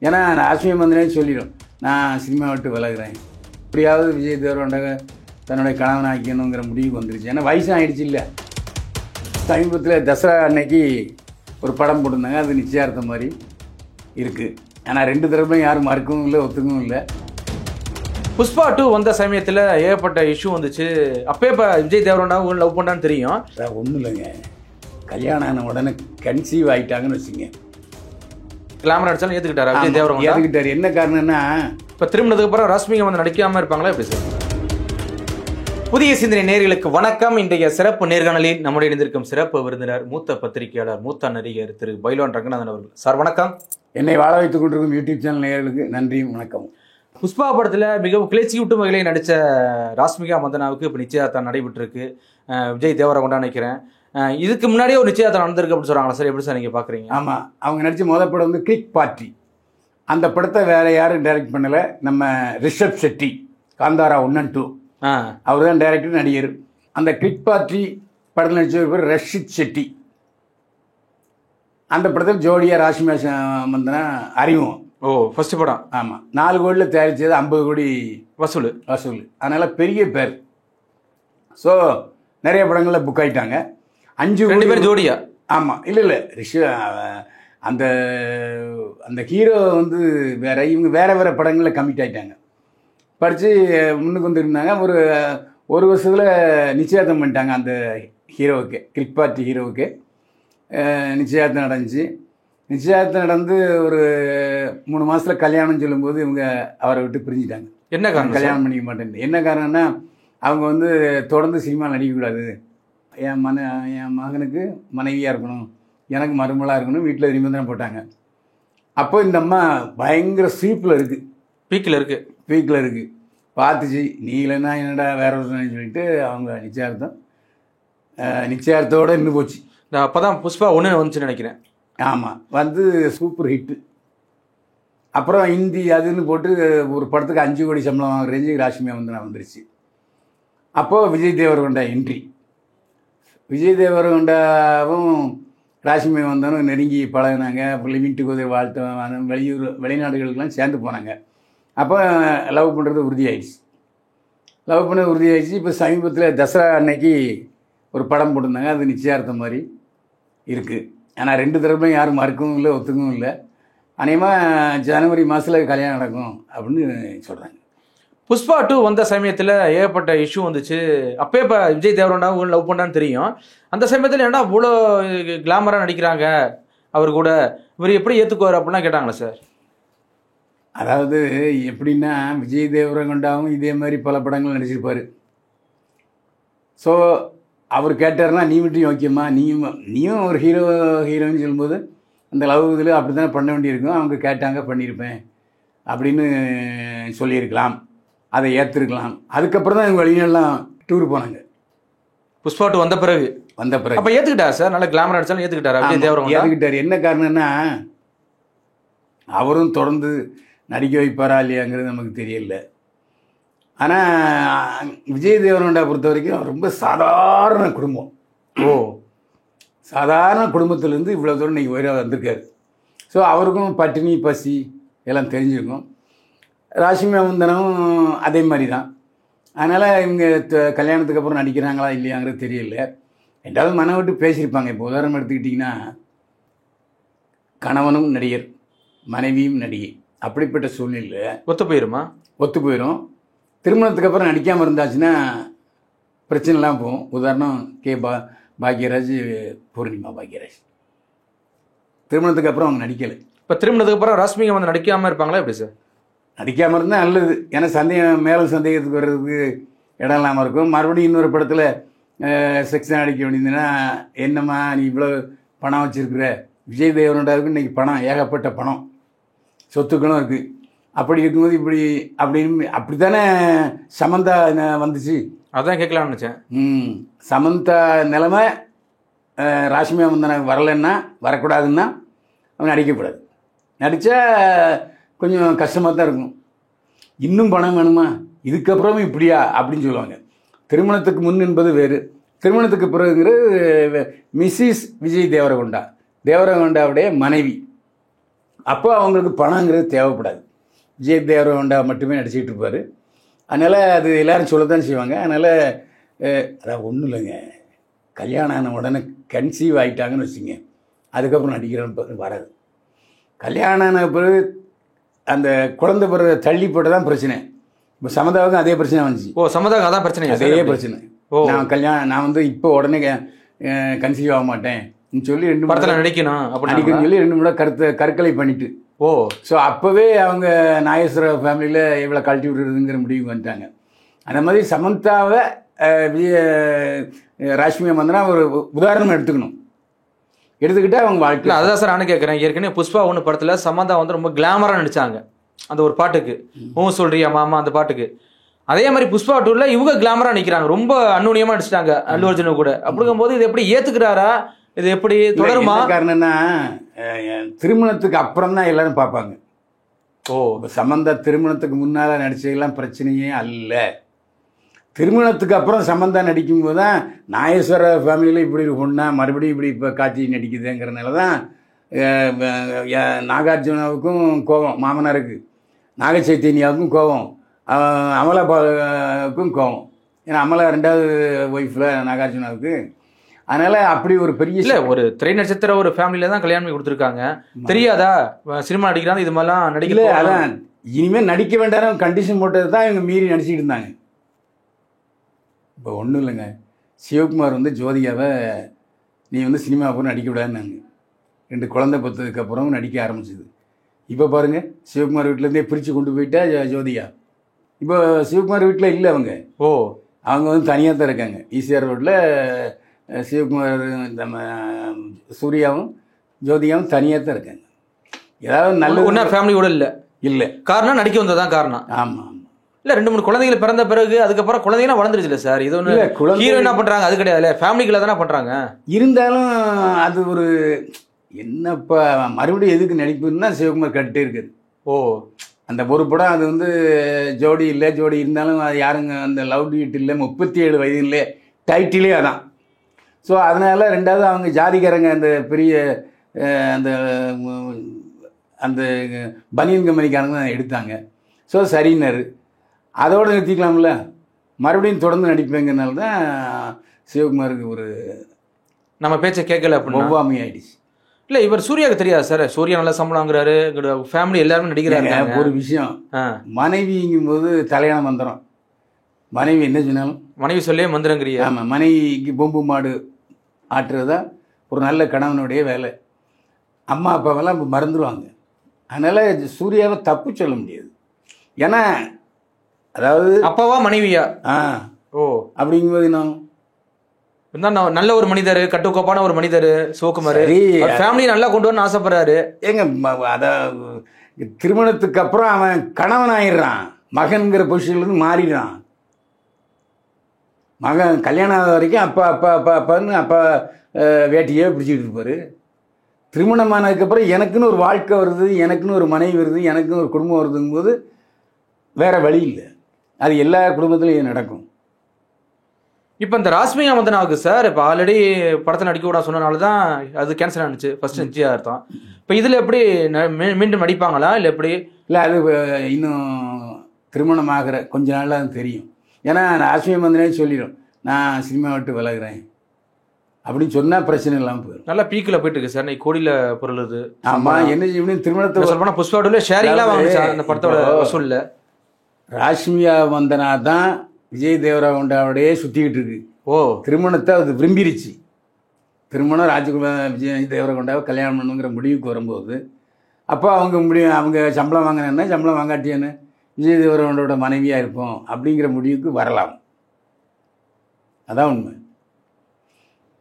ஏன்னா ராஷ்மிகா மந்தனே சொல்லிடும், நான் சினிமா விட்டு விலகுறேன், இப்படியாவது விஜய் தேவரகொண்டா தன்னுடைய கணவன் ஆக்கணுங்கிற முடிவுக்கு வந்துருச்சு. ஏன்னா வயசும் ஆகிடுச்சு. இல்லை, சமீபத்தில் தசரா அன்னைக்கு ஒரு படம் போட்டிருந்தாங்க, அது நிச்சயார்த்தம் மாதிரி இருக்குது. ஆனால் ரெண்டு தரப்புலையும் யாரும் மறுக்கவும் இல்லை, ஒத்துக்கவும் இல்லை. புஷ்பா 2 வந்த சமயத்தில் ஏகப்பட்ட இஷ்யூ வந்துச்சு. அப்போ இப்போ விஜய் தேவரகொண்டா லவ் பண்ணான்னு தெரியும். ஒன்றும் இல்லைங்க, கல்யாணம் ஆன உடனே கன்சீவ் ஆகிட்டாங்கன்னு வச்சுங்க, கிளாமர் அடிச்சாலும் ஏற்றுக்கிட்டாரா விஜய் தேவரகொண்டா? ஏற்றுக்கிட்டாரு. என்ன காரணம்னா, இப்போ திரும்பினதுக்கு அப்புறம் ராஷ்மிகா வந்து நடிக்காமல் இருப்பாங்களா எப்படி சார்? புதிய சிந்தனை நேயர்களுக்கு வணக்கம். இன்றைய சிறப்பு நேர்காணலில் நம்முடைய இணைந்திருக்கும் சிறப்பு விருந்தினர் மூத்த பத்திரிகையாளர், மூத்த நடிகர் திரு பைலவான் ரங்கநாதன் அவர்கள். சார் வணக்கம். என்னை வாழ வைத்துக் கொண்டிருக்கும் யூடியூப் சேனல் நேயர்களுக்கு நன்றியும் வணக்கம். புஷ்பா படத்தில் மிகவும் கிளர்ச்சி விட்டும் வகையிலே நடித்த ராஷ்மிகா மந்தனாவுக்கு இப்போ நிச்சயதார்த்தம் நடைபெற்றிருக்கு. விஜய் தேவரகொண்டா நினைக்கிறேன். இதுக்கு முன்னாடியே ஒரு நிச்சயதார்த்தம் நடந்திருக்கு அப்படின்னு சொல்கிறாங்களா சார்? எப்படி சார் நீங்கள் பார்க்குறீங்க? ஆமாம், அவங்க நடித்த முதல் படம் வந்து கிக் பார்ட்டி. அந்த படத்தை வேறு யாரும் டைரக்ட் பண்ணலை, நம்ம ரிஷப் ஷெட்டி, காந்தாரா 1 and 2 அவர் தான் டைரக்டர், நடிகர். அந்த கிக் பார்ட்டி படத்தில் நடிச்ச பேர் ரஷித் ஷெட்டி. அந்த படத்தில் ஜோடியா ராஷ்மிகா மந்தனா அறிமுகம். ஓ, ஃபர்ஸ்ட் படம். ஆமாம், 4 கோடியில் தயாரித்தது 50 கோடி வசூல். அதனால் பெரிய பேர். ஸோ நிறைய படங்களில் புக் ஆகிட்டாங்க. 5 பேர் ஜோடியா. ஆமாம், இல்லை அந்த அந்த ஹீரோ வந்து வேற, இவங்க வேறு படங்களில் கமிட் ஆகிட்டாங்க. படித்து முன்னுக்கு வந்துருந்தாங்க. ஒரு வருஷத்தில் நிச்சயார்த்தம் பண்ணிட்டாங்க. அந்த ஹீரோவுக்கு, கிக் பார்ட்டி ஹீரோவுக்கு நிச்சயார்த்தம் நடந்துச்சு. நிச்சயார்த்தம் நடந்து ஒரு 3 மாதத்தில் கல்யாணம் சொல்லும்போது இவங்க அவரை விட்டு பிரிஞ்சுட்டாங்க. என்ன காரணம்? கல்யாணம் பண்ணிக்க மாட்டேன். என்ன காரணம்னா, அவங்க வந்து தொடர்ந்து சினிமா நடிக்கக்கூடாது, என் மகனுக்கு மனைவியாக இருக்கணும், எனக்கு மருமலாக இருக்கணும், வீட்டில் நிபந்தனை போட்டாங்க. அப்போ இந்த அம்மா பயங்கர ஸ்வீப்பில் இருக்குது, பீக்கில் இருக்குது. பார்த்துச்சு, நீ இல்லைன்னா என்னடா வேற ஒரு சொல்லிட்டு அவங்க நிச்சயார்த்தோடு நின்று போச்சு. அப்போ தான் புஷ்பா 1 வந்துச்சுன்னு நினைக்கிறேன். ஆமாம், வந்து சூப்பர் ஹிட்டு. அப்புறம் ஹிந்தி அதுன்னு போட்டு ஒரு படத்துக்கு 5 கோடி சம்பளம் வாங்குற ரேஞ்சுக்கு ராஷ்மிகா மந்தனா வந்துருச்சு. அப்போது விஜய் தேவரகொண்டா என்ட்ரி. விஜய் தேவரகொண்டாவும் ராஷ்மிகா மந்தனும் நெருங்கி பழகினாங்க. அப்புறம் லிமிட்டுக்கு உதவி வாழ்த்து வெளிநாடுகளுக்கெல்லாம் சேர்ந்து போனாங்க. அப்போ லவ் பண்ணுறது உறுதியாயிடுச்சு. இப்போ சமீபத்தில் தசரா அன்னைக்கு ஒரு படம் போட்டிருந்தாங்க, அது நிச்சயார்த்தம் மாதிரி இருக்குது. ஆனால் ரெண்டு தரப்புலையும் யாரும் மறுக்கவும் இல்லை, ஒத்துக்கவும் இல்லை. அநேகமாக ஜனவரி மாதத்தில் கல்யாணம் நடக்கும் அப்படின்னு சொல்கிறாங்க. புஷ்பா 2 வந்த சமயத்தில் ஏகப்பட்ட இஷ்யூ வந்துச்சு. அப்போ இப்போ விஜய் தேவரகொண்டா லவ் பண்ணான்னு தெரியும். அந்த சமயத்தில் ஏன்னா இவ்வளோ கிளாமராக நடிக்கிறாங்க, அவர் கூட இவர் எப்படி ஏற்றுக்குவார் அப்படின்னா கேட்டாங்களா சார்? அதாவது எப்படின்னா, விஜய் தேவரகொண்டாவும் இதே மாதிரி பல படங்கள் நடிச்சிருப்பார். ஸோ அவர் கேட்டார்னா, நீ மட்டும் ஓகேம்மா, நீயும் ஒரு ஹீரோன்னு சொல்லும்போது அந்த லவ் இதில் அப்படி தானே பண்ண வேண்டியிருக்கும், அவங்க கேட்டாங்க பண்ணியிருப்பேன் அப்படின்னு சொல்லியிருக்கலாம், அதை ஏற்றுருக்கலாம். அதுக்கப்புறம் தான் இவங்க வெளிநாடுலாம் டூர் போனாங்க. புஷ்பா 2 வந்த பிறகு அப்போ ஏற்றுக்கிட்டார் சார்? நல்ல கிளாமர் அடிச்சாலும் ஏற்றுக்கிட்டாரா விஜய் தேவரகொண்டா? ஏற்றுக்கிட்டார். என்ன காரணம்னா, அவரும் தொடர்ந்து நடிக்க வைப்பாரா இல்லையாங்கிறது நமக்கு தெரியல. ஆனால் விஜய் தேவரகொண்டா பொறுத்த வரைக்கும் ரொம்ப சாதாரண குடும்பம். சாதாரண குடும்பத்திலேருந்து இவ்வளோ தூரம் இன்றைக்கி உயராக வந்திருக்காரு. ஸோ அவருக்கும் பட்டினி பசி எல்லாம் தெரிஞ்சிருக்கும். ராஷ்மிகா மந்தனும் அதே மாதிரி தான். அதனால் இவங்க கல்யாணத்துக்கு அப்புறம் நடிக்கிறாங்களா இல்லையாங்கிறது தெரியல. ரெண்டாவது மனம் விட்டு பேசியிருப்பாங்க. இப்போ உதாரணம் எடுத்துக்கிட்டிங்கன்னா, கணவனும் நடிகர், மனைவியும் நடிகை, அப்படிப்பட்ட சூழ்நிலை ஒத்து போயிடும். திருமணத்துக்கு அப்புறம் நடிக்காமல் இருந்தாச்சுன்னா பிரச்சனைலாம் போகும். உதாரணம் பாக்யராஜ், பூர்ணிமா பாக்யராஜ் திருமணத்துக்கு அப்புறம் அவங்க நடிக்கலை. இப்போ திருமணத்துக்கு அப்புறம் ராஷ்மிகா வந்து நடிக்காமல் இருப்பாங்களா எப்படி சார்? நடிக்காமல் இருந்தால் நல்லது. ஏன்னா மேலும் சந்தேகத்துக்கு வர்றதுக்கு இடம் இல்லாமல் இருக்கும். மறுபடியும் இன்னொரு படத்தில் செக்ஷன் அடிக்க வேண்டியதுன்னா, என்னம்மா நீ இவ்வளோ பணம் வச்சுருக்குற, விஜய் தேவரகொண்டாவுக்கு இன்றைக்கி பணம், ஏகப்பட்ட பணம், சொத்துக்களும் இருக்குது. அப்படி இருக்கும்போது அப்படி தானே சமந்தா வந்துச்சு. அதான் கேட்கலான்னு நினச்சேன். சமந்தா நிலைமை ராஷ்மிகா மந்தனாவுக்கு வரக்கூடாதுன்னா அவங்க நடிக்கக்கூடாது. நடித்தா கொஞ்சம் கஷ்டமாக தான் இருக்கும். இன்னும் பணம் வேணுமா, இதுக்கப்புறமும் இப்படியா அப்படின்னு சொல்லுவாங்க. திருமணத்துக்கு முன் என்பது வேறு, திருமணத்துக்கு பிறகுங்கிறது மிஸ்ஸஸ் விஜய் தேவரகொண்டாவுடைய மனைவி. அப்போ அவங்களுக்கு பணங்கிறது தேவைப்படாது. விஜய் தேவரகொண்டா மட்டுமே நடிச்சிட்டு இருப்பார். அதனால் அது எல்லோரும் சொல்லத்தான் செய்வாங்க. அதனால் அதான் ஒன்றும் இல்லைங்க, கல்யாணம் ஆன உடனே கன்சீவ் ஆகிட்டாங்கன்னு வச்சுங்க, அதுக்கப்புறம் நடிக்கிறேன்னு வராது. கல்யாணம் ஆன பிறகு அந்த குழந்தை பிறகு தள்ளி போட்டு தான் பிரச்சனை. இப்போ சமதாவுக்கும் அதே பிரச்சனை வந்துச்சு. சமதாவுக்கு அதான் பிரச்சனை, அதே பிரச்சனை. நான் வந்து இப்போ உடனே கன்சீவ் ஆக மாட்டேன் சொல்லி 2 படத்தில் நடிக்கணும்னு சொல்லி 2 முறை கற்கலை பண்ணிட்டு. ஸோ அப்போவே அவங்க நாகேஸ்வர ஃபேமிலியில் இவ்வளோ கழட்டி விடுறதுங்கிற முடிவுக்கு வந்துட்டாங்க. அந்த மாதிரி சமந்தாவை ராஷ்மிகா மந்தனா ஒரு உதாரணம் எடுத்துக்கிட்டா அவங்க வாழ்க்கை. அதான் சார் நானும் கேட்குறேன். ஏற்கனவே புஷ்பா 1 படத்தில் சமந்தா வந்து ரொம்ப கிளாமராக நடித்தாங்க அந்த ஒரு பாட்டுக்கு, சொல்றியா மாமா அந்த பாட்டுக்கு. அதே மாதிரி புஷ்பா 2ல இவங்க கிளாமராக நிற்கிறாங்க, ரொம்ப அந்நுண்ணியமாக நடிச்சிட்டாங்க அல்லு அர்ஜுன கூட. அப்படிங்கும் போது இது எப்படி ஏற்றுக்கிறாரா, இது எப்படி தொடருமா? காரணம்னா திருமணத்துக்கு அப்புறம் தான் எல்லாரும் பார்ப்பாங்க. சமந்தா திருமணத்துக்கு முன்னால் நடிச்சதெல்லாம் பிரச்சனையே அல்ல. திருமணத்துக்கு அப்புறம் சமந்தா நடிக்கும்போது தான் நாகேஸ்வர ஃபேமிலியில் இப்படி ஒன்றா மறுபடியும் இப்படி இப்போ காட்சி நடிக்குதுங்கிறதுனால தான் நாகார்ஜுனாவுக்கும் கோபம், மாமனாருக்கு நாக சைத்தன்யாவுக்கும் கோபம், அமலாவுக்கும் கோபம். ஏன்னா அமலா 2வது ஒய்ஃபில் நாகார்ஜுனாவுக்கு. அதனால் அப்படி ஒரு பெரிய ஒரு திரை நட்சத்திர ஒரு ஃபேமிலியில் தான் கல்யாணம் பண்ணி கொடுத்துருக்காங்க. தெரியாதா சினிமா நடிக்கிறாங்க, இது மாதிரிலாம் நடிக்கல. அதான் இனிமேல் நடிக்க வேண்டாம் கண்டிஷன் போட்டது தான் இவங்க மீறி நடிச்சிட்டு இருந்தாங்க. இப்போ ஒன்றும் இல்லைங்க, சிவகுமார் வந்து ஜோதிகாவை நீ வந்து சினிமாவுக்கு நடிக்க விடாதுன்னாங்க. 2 குழந்தை பெற்றதுக்கப்புறம் நடிக்க ஆரம்பிச்சிது. இப்போ பாருங்கள், சிவகுமார் வீட்டிலேருந்தே பிரித்து கொண்டு போயிட்டா ஜோதிகா. இப்போ சிவகுமார் வீட்டில் இல்லை அவங்க. அவங்க வந்து தனியாக தான் இருக்காங்க. ஈசிஆர் ரோட்டில் சிவகுமார் நம்ம சூர்யாவும் ஜோதிகாவும் தனியாக தான் இருக்காங்க. ஏதாவது நல்ல ஒன்றா ஃபேமிலியோட இல்லை காரணம் நடிக்க வந்ததான் காரணம். ஆமாம். இல்லை 2-3 குழந்தைகள் பிறந்த பிறகு அதுக்கப்புறம் குழந்தைங்கன்னா வளர்ந்துருச்சு இல்லை சார். இது ஒன்று ஹீரோ என்ன பண்ணுறாங்க அது கிடையாது, ஃபேமிலிக்குள்ள தானே பண்ணுறாங்க. இருந்தாலும் அது ஒரு என்னப்பா மறுபடியும் எதுக்கு நடிப்புன்னா சிவகுமார் கட்டே இருக்குது. அந்த ஒரு படம் அது வந்து ஜோடி இல்லை, ஜோடி இருந்தாலும் அது யாருங்க அந்த லவ் டியூட் இல்லை, 37 வயதுலே டைட்டிலே அதான். ஸோ அதனால் 2வது அவங்க ஜாதிக்காரங்க அந்த பெரிய அந்த அந்த பனியன் கம்பெனிக்காரங்க தான் எடுத்தாங்க. ஸோ சரின்னாரு, அதோடு நிறுத்திக்கலாம்ல, மறுபடியும் தொடர்ந்து நடிப்பேங்கிறனால தான் சிவகுமாருக்கு ஒரு நம்ம பேச்சை கேட்கல அப்படின்னு ஒவ்வாமை ஆயிடுச்சு. இல்லை இவர் சூர்யாவுக்கு தெரியாது சார், சூர்யா நல்லா சம்பளங்கிறாரு, ஃபேமிலி எல்லாருமே நடிக்கிறாங்க. ஒரு விஷயம், மனைவிங்கும் போது தலையான மந்திரம். மனைவி என்ன சொன்னாலும் மனைவி சொல்லே மந்திரங்கிறியா? ஆமாம், மனைவிக்கு பொம்பு மாடு ஆட்டுறது தான் ஒரு நல்ல கணவனுடைய வேலை. அம்மா அப்பாவெல்லாம் இப்போ மறந்துடுவாங்க. அதனால் சூர்யாவை தப்பு சொல்ல முடியாது. ஏன்னா அதாவது அப்பாவா மனைவியா அப்படிங்கும்போது நான் நல்ல ஒரு மனிதர், கட்டுக்கோப்பான ஒரு மனிதர் சிவகுமார், ஃபேமிலி நல்லா கொண்டு வரணும்னு ஆசைப்படுறாரு. ஏங்க அதாவது திருமணத்துக்கு அப்புறம் அவன் கணவன் ஆயிடுறான், மகன்கிற பொசிஷன்லேருந்து மாறிடுறான். மகன் கல்யாணம் ஆகாத வரைக்கும் அப்பா அப்பா அப்பா அப்பான்னு அப்பா வேட்டியே பிடிச்சிக்கிட்டு இருப்பார். திருமணமானதுக்கப்புறம் எனக்குன்னு ஒரு வாழ்க்கை வருது, எனக்குன்னு ஒரு மனைவி வருது, எனக்குன்னு ஒரு குடும்பம் வருதுங்கும்போது வேறு வழி இல்லை. அது எல்லா குடும்பத்துலையும் நடக்கும். இப்போ இந்த ராஷ்மிகா மந்தனாவுக்கு சார் இப்போ ஆல்ரெடி படத்தை நடிக்க விட சொன்னனால தான் அது கேன்சல் ஆனிச்சு ஃபர்ஸ்ட் நிச்சயார்த்தம். இப்போ இதில் எப்படி மீண்டும் நடிப்பாங்களா இல்லை எப்படி? இல்லை அது இன்னும் திருமணம் ஆகிற கொஞ்ச நாளில் அது தெரியும். ஏன்னா ராஷ்மிகா மந்தனே சொல்லிடும் நான் சினிமா விட்டு விலகுறேன் அப்படின்னு சொன்னால் பிரச்சனை இல்லாமல் போயிடும். நல்லா பீக்கில் போயிட்டு இருக்கு சார், இன்னைக்கு கோடியில் பொருளுது. ஆமாம், என்ன இப்படின்னு திருமணத்தை சொல்லப்போனால் புஷ்பாவில் ஷேரிங்லாம் வாங்கிச்சா அந்த படத்தோட வசூலில். ராஷ்மிகா மந்தனா தான் விஜய் தேவரகொண்டாவோடையே சுற்றிக்கிட்டு இருக்கு. திருமணத்தை அது விரும்பிடுச்சு. திருமணம் ராஜகுமார் விஜய் தேவரகொண்டாவை கல்யாணம் பண்ணுங்கிற முடிவுக்கு வரும்போது அப்போ அவங்க சம்பளம் வாங்கினேன்னா சம்பளம் வாங்காட்டியான்னு விஜய் தேவரகொண்டாவோட மனைவியாக இருப்போம் அப்படிங்கிற முடிவுக்கு வரலாம். அதான் உண்மை.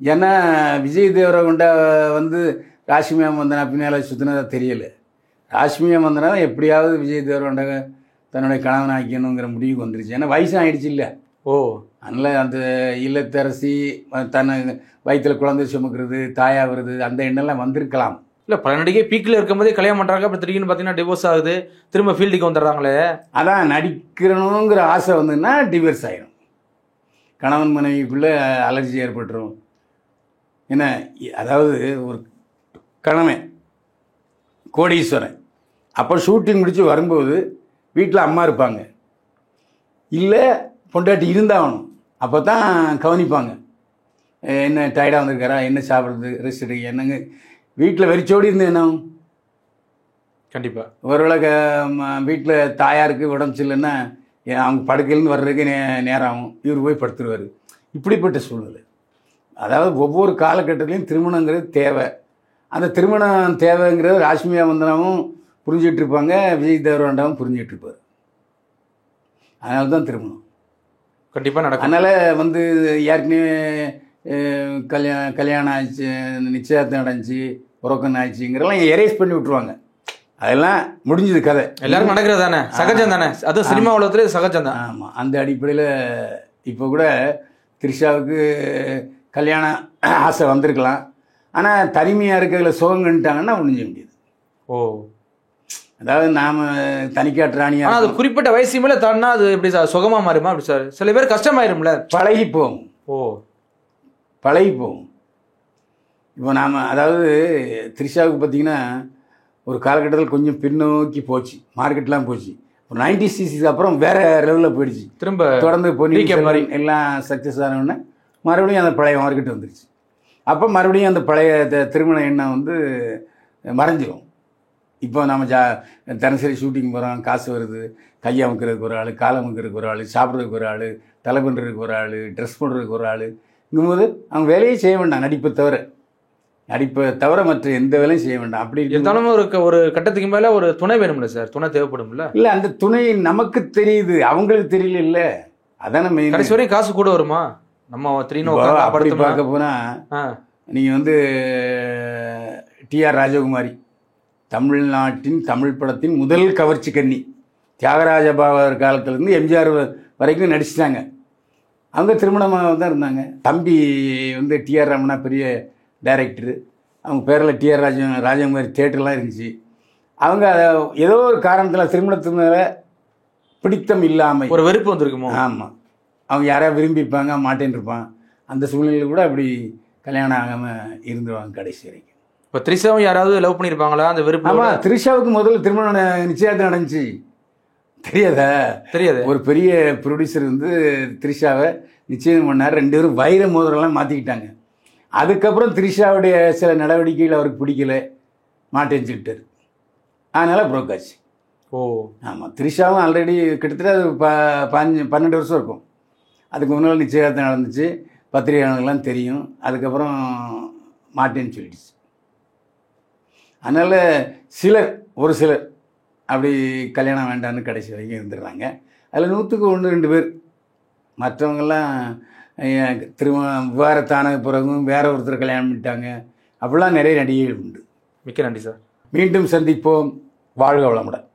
ஏன்னா விஜய் தேவரகொண்டா வந்து ராஷ்மிகா மந்தனா பின்னால் சுற்றினதா தெரியலை. ராஷ்மிகா மந்தனா எப்படியாவது விஜய் தேவரகொண்டா தன்னுடைய கணவன் ஆக்கணுங்கிற முடிவுக்கு வந்துருச்சு. ஏன்னா வயசு ஆகிடுச்சு இல்லை. அதனால் அந்த இல்லத்தரசி தன்னை வயிற்றில் குழந்தை சுமக்கிறது, தாயாகிறது, அந்த எண்ணெல்லாம் வந்திருக்கலாம். இல்லை பல நடிகை பீக்கில் இருக்கும்போதே கல்யாணம் பண்ணுறாங்க, அப்புறம் திடீர்னு பார்த்தீங்கன்னா டிவோர்ஸ் ஆகுது, திரும்ப ஃபீல்டுக்கு வந்துடுறாங்களே. அதான் நடிக்கிறணுங்கிற ஆசை வந்துன்னா டிவோர்ஸ் ஆகிடும், கணவன் மனைவிக்குள்ளே அலர்ஜி ஏற்பட்டுரும். ஏன்னா அதாவது ஒரு கணவன் கோடீஸ்வரன். அப்போ ஷூட்டிங் முடித்து வரும்போது வீட்டில் அம்மா இருப்பாங்க, இல்லை பொண்டாட்டி இருந்தாகணும். அப்போ தான் கவனிப்பாங்க, என்ன டயர்டாக வந்திருக்காரா, என்ன சாப்பிட்றது, ரெஸ்ட் எடுக்க என்னங்க. வீட்டில் வெறிச்சோடி இருந்து என்ன ஆகும்? கண்டிப்பாக. ஒருவேளை வீட்டில் தாயாருக்கு உடம்பு சரியில்லைன்னா அவங்க படுக்கையிலேருந்து வர்றதுக்கு நேரம் ஆகும், இவர் போய் படுத்துருவார். இப்படிப்பட்ட சூழ்நிலை. அதாவது ஒவ்வொரு காலகட்டத்திலையும் திருமணங்கிறது தேவை. அந்த திருமணம் தேவைங்கிறது ராஷ்மிகா மந்தனாவும் புரிஞ்சிட்டு இருப்பாங்க, விஜய் தேவரகொண்டாவும் புரிஞ்சிட்டு இருப்பார். அதனால தான் திருமணம் கண்டிப்பாக நடக்கும். அதனால் ஏற்கனவே கல்யாணம் ஆயிடுச்சு, நிச்சயதார்த்தம் நடந்துச்சு, புரோக்கன் ஆயிடுச்சுங்கிறலாம் எரேஸ் பண்ணி விட்ருவாங்க. அதெல்லாம் முடிஞ்சது கதை. எல்லாரும் நடக்கிறது தானே, சகஜம் தானே, அதுவும் சினிமா உலகத்துல சகஜம் தான். ஆமாம். அந்த அடிப்படையில் இப்போ கூட த்ரிஷாவுக்கு கல்யாண ஆசை வந்திருக்கலாம், ஆனால் தனிமையாக இருக்கிறதுல சுகங்கன்ட்டாங்கன்னா ஒன்றும் செய்ய முடியாது. ஓ, அதாவது நாம் தனிக்காட்டு ராணியாக, ஆனால் அது குறிப்பிட்ட வயசு மேலே தாண்டினா அது எப்படி சார் சுகமாக மாறுமா? அப்படி சார் சில பேர் கஷ்டமாயிரும்ல. பழகி போகும். ஓ, பழகி போகும். இப்போ நாம் அதாவது த்ரிஷாவுக்கு பார்த்திங்கன்னா ஒரு காலகட்டத்தில் கொஞ்சம் பின்னோக்கி போச்சு, மார்க்கெட்லாம் போச்சு. ஒரு 90s அப்புறம் வேறு லெவலில் போயிடுச்சு. திரும்ப தொடர்ந்து பொன்னியின் மாதிரி எல்லாம் சக்ஸஸ் ஆனவுடனே மறுபடியும் அந்த பழைய மார்க்கெட் வந்துருச்சு. அப்போ மறுபடியும் அந்த பழைய திருமண எண்ணம் மறைஞ்சிரும். இப்போ நம்ம தினசரி ஷூட்டிங் போகிறோம், காசு வருது, கையை அமுக்கிறதுக்கு ஒரு ஆள், காலை அமுக்கிறதுக்கு ஒரு ஆள், சாப்பிட்றதுக்கு ஒரு ஆள், தலை பண்ணுறதுக்கு ஒரு ஆள், ட்ரெஸ் பண்ணுறதுக்கு ஒரு ஆள். இருக்கும்போது அவங்க வேலையே செய்ய வேண்டாம், நடிப்பை தவிர மற்ற எந்த வேலையும் செய்ய வேண்டாம். அப்படி இருந்தாலும் ஒரு கட்டத்துக்கு மேலே ஒரு துணை வேணும்ல சார், துணை தேவைப்படும்ல. இல்லை, அந்த துணை நமக்கு தெரியுது, அவங்களுக்கு தெரியல. இல்லை, அதான மெயின். கடைசி வரையும் காசு கூட வருமா? நம்ம அப்படி பார்க்க போனால் நீங்கள் டிஆர் ராஜகுமாரி, தமிழ்நாட்டின் தமிழ் படத்தின் முதல் கவர்ச்சி கன்னி, தியாகராஜ பாவர் காலத்துலேருந்து எம்ஜிஆர் வரைக்கும் நடிச்சிட்டாங்க. அவங்க திருமணமாக தான் இருந்தாங்க. தம்பி டிஆர் ரமணா பெரிய டைரக்டரு, அவங்க பேரில் டிஆர் ராஜகுமாரி தியேட்டர்லாம் இருந்துச்சு. அவங்க ஏதோ ஒரு காரணத்தில் திருமணத்து மேலே பிடித்தம் இல்லாமல் ஒரு வெறுப்பு வந்திருக்குமோ. ஆமாம், அவங்க யாராவது விரும்பிப்பாங்க, மாட்டேன்னு இருப்பான். அந்த சூழ்நிலையில் கூட அப்படி கல்யாணம் ஆகாமல் இருந்துருவாங்க கடைசி வரைக்கும். இப்போ த்ரிஷாவும் யாராவது லவ் பண்ணியிருப்பாங்களா அந்த வெறுப்பு? ஆமாம், த்ரிஷாவுக்கு முதல்ல திருமணம் நிச்சயதார்த்தம் நடந்துச்சு, தெரியாது. ஒரு பெரிய ப்ரொடியூசர் த்ரிஷாவை நிச்சயம் பண்ணார். 2 பேரும் வைர மோதிரம்லாம் மாற்றிக்கிட்டாங்க. அதுக்கப்புறம் த்ரிஷாவுடைய சில நடவடிக்கைகள் அவருக்கு பிடிக்கல, மாட்டேன்னு சொல்லிட்டார். அதனால் ப்ரோக் ஆச்சு. ஓ ஆமாம், த்ரிஷாவும் ஆல்ரெடி கிட்டத்தட்ட அது 12 வருஷம் இருக்கும். அதுக்கு முன்னால் நிச்சயதார்த்தம் நடந்துச்சு, பத்திரிகையாளர்கள்லாம் தெரியும். அதுக்கப்புறம் மாட்டேன்னு சொல்லிடுச்சு. அதனால் ஒரு சிலர் அப்படி கல்யாணம் வேண்டான்னு கடைசி வரைக்கும் இருந்துடுறாங்க. அதில் 100க்கு 1-2 பேர். மற்றவங்கெல்லாம் விவாகரத்தான பிறகும் வேற ஒருத்தர் கல்யாணம் பண்ணிட்டாங்க. அப்படிலாம் நிறைய நடிகைகள் உண்டு. மிக்க நன்றி சார். மீண்டும் சந்திப்போம். வாழ்க வளமுடன்.